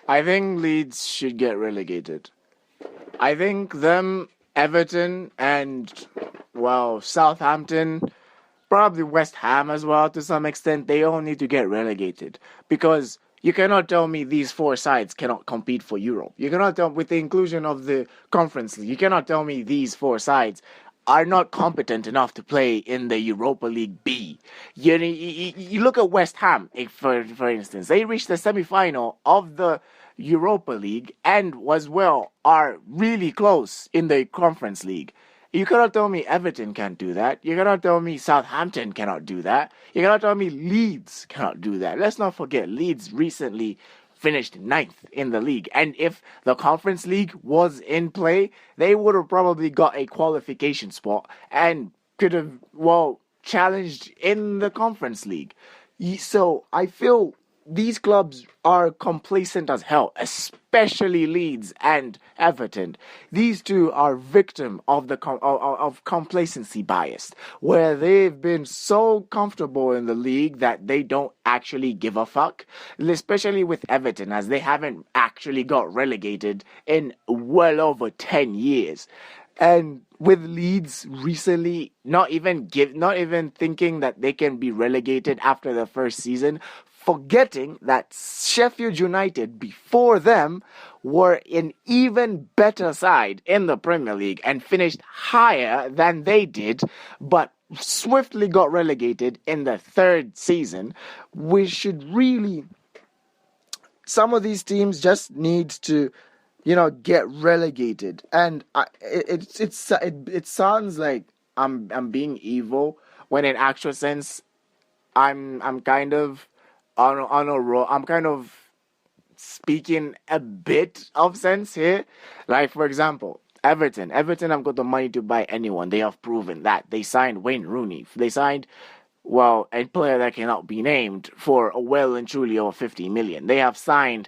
I think Leeds should get relegated. I think them, Everton, and, well, Southampton, probably West Ham as well to some extent, they all need to get relegated. Because you cannot tell me these four sides cannot compete for Europe. You cannot tell, with the inclusion of the Conference League, you cannot tell me these four sides are not competent enough to play in the Europa League B. You look at West Ham, for instance. They reached the semi-final of the Europa League and as well are really close in the Conference League. You cannot tell me Everton can't do that. You cannot tell me Southampton cannot do that. You cannot tell me Leeds cannot do that. Let's not forget, Leeds recently finished ninth in the league. And if the Conference League was in play, they would have probably got a qualification spot and could have, well, challenged in the Conference League. So I feel these clubs are complacent as hell, especially Leeds and Everton. These two are victim of the of complacency bias, where they've been so comfortable in the league that they don't actually give a fuck. Especially with Everton, as they haven't actually got relegated in well over 10 years. And with Leeds recently not even thinking that they can be relegated after the first season, forgetting that Sheffield United before them were an even better side in the Premier League and finished higher than they did, but swiftly got relegated in the third season. We should really, some of these teams just need to, get relegated. And it sounds like I'm being evil when in actual sense I'm kind of on a roll. I'm kind of speaking a bit of sense here. Like, for example, Everton. Everton have got the money to buy anyone. They have proven that. They signed Wayne Rooney. They signed, well, a player that cannot be named for a well and truly over 50 million. They have signed,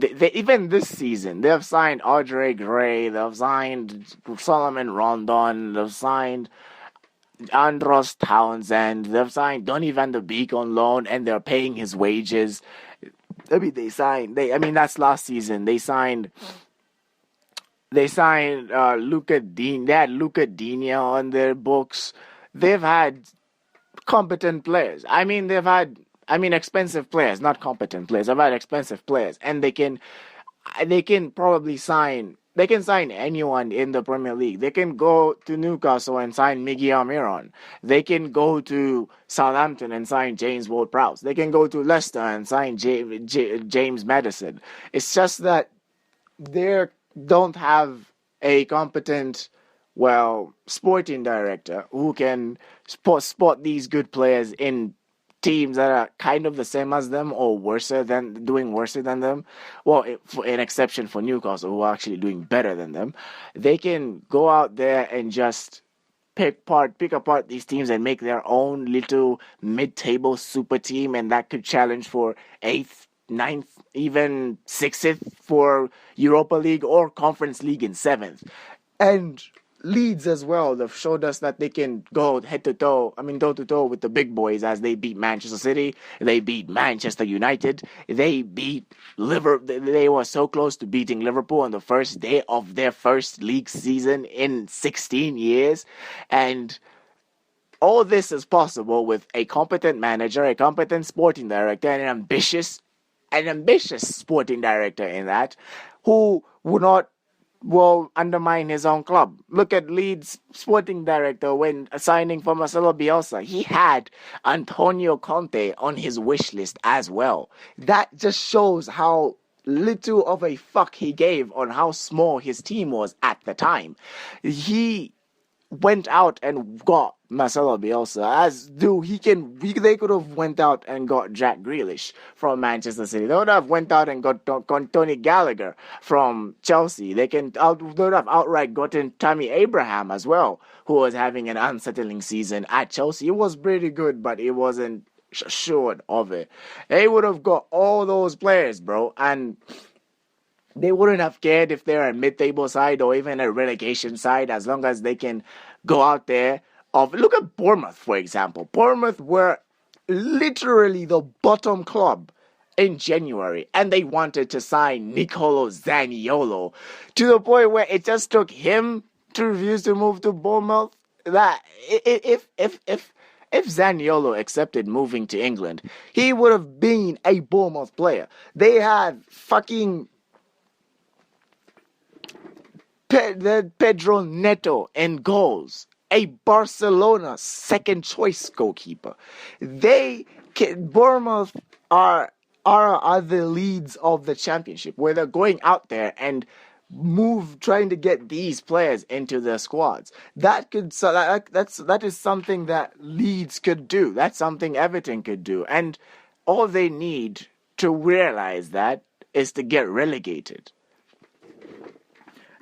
even this season, they have signed Audrey Gray. They have signed Solomon Rondon. They've signed Andros Townsend. They've signed Donny van de Beek on loan, and they're paying his wages. I mean, that's last season. They signed Luca Dean. They had Luca Dina on their books. They've had competent players. Expensive players, not competent players. They've had expensive players, and they can probably sign. They can sign anyone in the Premier League. They can go to Newcastle and sign Miguel Almiron. They can go to Southampton and sign James Ward-Prowse. They can go to Leicester and sign James Maddison. It's just that they don't have a competent, well, sporting director who can spot these good players in teams that are kind of the same as them or doing worse than them. Well, for an exception for Newcastle, who are actually doing better than them. They can go out there and just pick apart these teams and make their own little mid-table super team, and that could challenge for 8th, 9th, even 6th for Europa League or Conference League in 7th. And Leeds as well, they've showed us that they can go toe to toe with the big boys, as they beat Manchester City, they beat Manchester United, they beat Liverpool. They were so close to beating Liverpool on the first day of their first league season in 16 years. And all this is possible with a competent manager, a competent sporting director, and an ambitious sporting director in that, who would not undermine his own club. Look at Leeds sporting director when signing for Marcelo Bielsa. He had Antonio Conte on his wish list as well. That just shows how little of a fuck he gave on how small his team was at the time. He went out and got Marcelo Bielsa, they could have went out and got Jack Grealish from Manchester City. They would have went out and got Tony Gallagher from Chelsea. They would have outright gotten Tammy Abraham as well, who was having an unsettling season at Chelsea. It was pretty good, but it wasn't short of it. They would have got all those players, bro, and they wouldn't have cared if they're a mid-table side or even a relegation side, as long as they can go out there. Look at Bournemouth, for example. Bournemouth were literally the bottom club in January, and they wanted to sign Nicolo Zaniolo to the point where it just took him to refuse to move to Bournemouth. That if Zaniolo accepted moving to England, he would have been a Bournemouth player. They had fucking Pedro Neto in goals, a Barcelona second choice goalkeeper. Bournemouth are the leads of the championship, where they're going out there and trying to get these players into their squads. That is something that Leeds could do. That's something Everton could do, and all they need to realize that is to get relegated.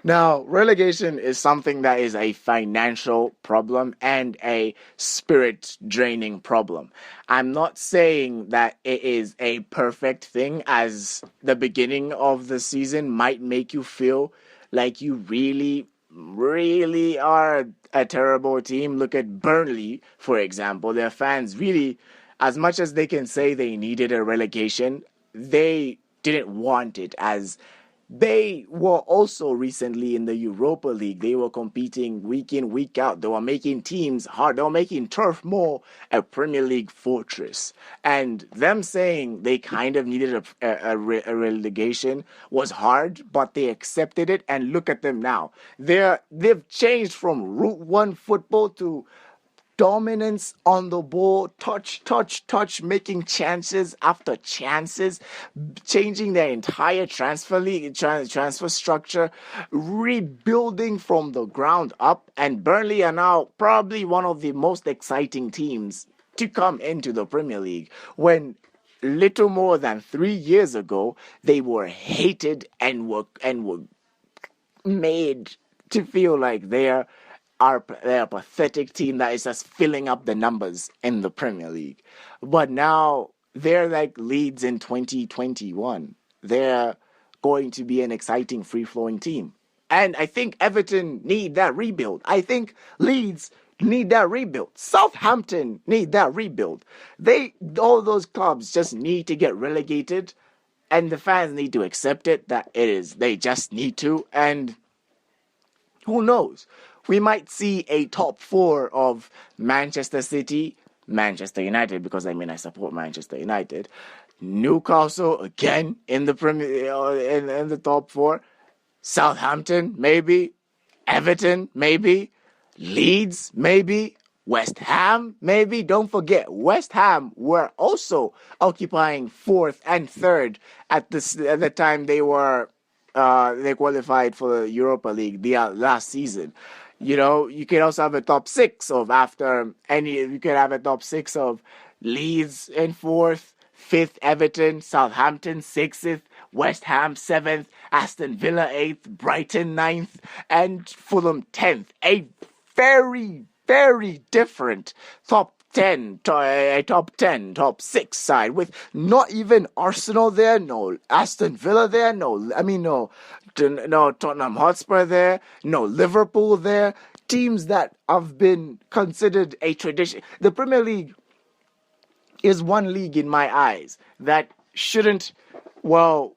Now, relegation is something that is a financial problem and a spirit draining problem. I'm not saying that it is a perfect thing, as the beginning of the season might make you feel like you really, really are a terrible team. Look at Burnley, for example. Their fans really, as much as they can say they needed a relegation, they didn't want it, as they were also recently in the Europa League. They were competing week in, week out. They were making teams hard. They were making Turf Moor a Premier League fortress. And them saying they kind of needed a relegation was hard, but they accepted it. And look at them now. They've changed from Route 1 football to dominance on the ball, touch, making chances after chances, changing their entire transfer structure, rebuilding from the ground up, and Burnley are now probably one of the most exciting teams to come into the Premier League, when little more than 3 years ago they were hated and were made to feel like they're a pathetic team that is just filling up the numbers in the Premier League. But now they're like Leeds in 2021. They're going to be an exciting, free-flowing team. And I think Everton need that rebuild. I think Leeds need that rebuild. Southampton need that rebuild. All those clubs just need to get relegated, and the fans need to accept it, that they just need to. And who knows? We might see a top four of Manchester City, Manchester United, because I support Manchester United, Newcastle again in the in the top four, Southampton maybe, Everton maybe, Leeds maybe, West Ham maybe. Don't forget, West Ham were also occupying fourth and third at the time they qualified for the Europa League last season. You can also have a top six of you can have a top six of Leeds in fourth, fifth Everton, Southampton sixth, West Ham seventh, Aston Villa eighth, Brighton ninth, and Fulham 10th. A very, very different top 10, top 6 side, with not even Arsenal there, no Aston Villa there, no Tottenham Hotspur there, no Liverpool there. Teams that have been considered a tradition. The Premier League is one league in my eyes that who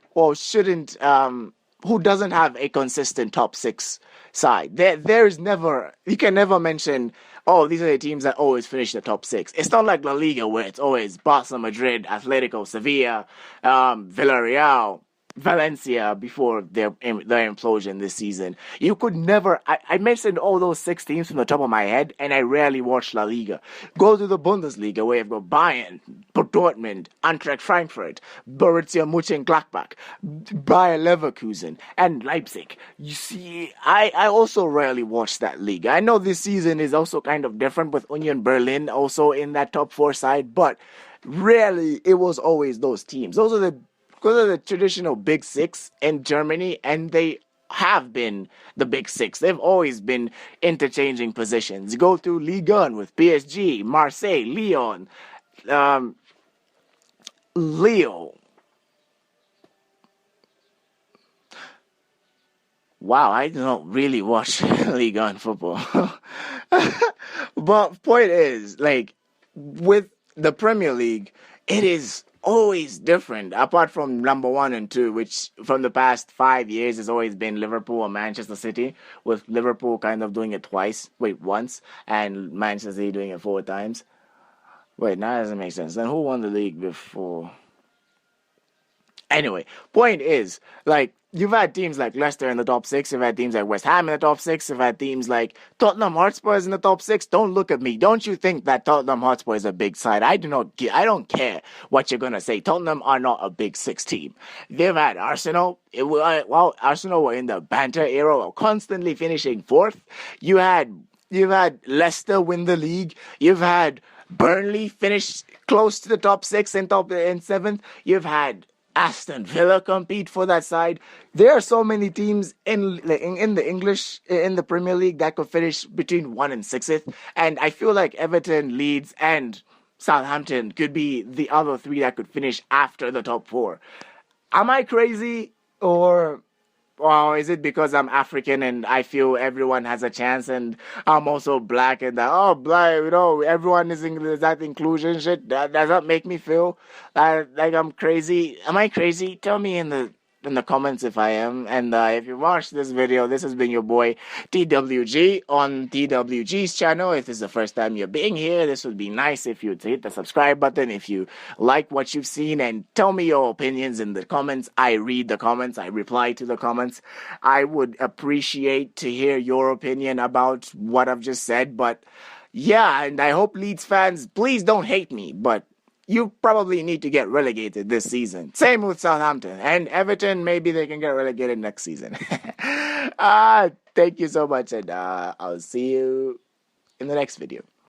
doesn't have a consistent top 6 side. You can never mention, these are the teams that always finish the top 6. It's not like La Liga, where it's always Barca, Madrid, Atletico, Sevilla, Villarreal, Valencia before their implosion this season. You could never. I mentioned all those 6 teams from the top of my head, and I rarely watch La Liga. Go to the Bundesliga, where you've got Bayern, Dortmund, Eintracht Frankfurt, Borussia Mönchengladbach, Bayer Leverkusen, and Leipzig. You see, I also rarely watch that league. I know this season is also kind of different, with Union Berlin also in that top 4 side, but rarely it was always those teams. Those are the traditional Big 6 in Germany, and they have been the Big 6. They've always been interchanging positions. Go through Ligue 1 with PSG, Marseille, Lyon, Lille. Wow, I don't really watch Ligue 1 football. But point is, with the Premier League, it is always different, apart from number 1 and 2, which from the past 5 years has always been Liverpool and Manchester City, with Liverpool kind of doing it once, and Manchester City doing it 4 times. Wait, now that doesn't make sense. Then who won the league before? Anyway, point is, like, you've had teams like Leicester in the top six, you've had teams like West Ham in the top six, you've had teams like Tottenham Hotspurs in the top six. Don't look at me. Don't you think that Tottenham Hotspur is a big side? I don't care what you're gonna say. Tottenham are not a big six team. They've had Arsenal. Arsenal were in the banter era of constantly finishing fourth. You've had Leicester win the league. You've had Burnley finish close to the top six and top in seventh. You've had Aston Villa compete for that side. There are so many teams in the Premier League that could finish between 1 and 6th, and I feel like Everton, Leeds, and Southampton could be the other three that could finish after the top four. Am I crazy, or is it because I'm African and I feel everyone has a chance, and I'm also black and that, black, everyone is that inclusion shit? Does that make me feel like I'm crazy? Am I crazy? Tell me in the comments if I am. And if you watched this video, this has been your boy TWG on TWG's channel. If this is the first time you're being here, this would be nice if you'd hit the subscribe button if you like what you've seen, and tell me your opinions in the comments. I read the comments, I reply to the comments. I would appreciate to hear your opinion about what I've just said. But yeah, and I hope Leeds fans, please don't hate me, but you probably need to get relegated this season. Same with Southampton and Everton. Maybe they can get relegated next season. Thank you so much, and I'll see you in the next video.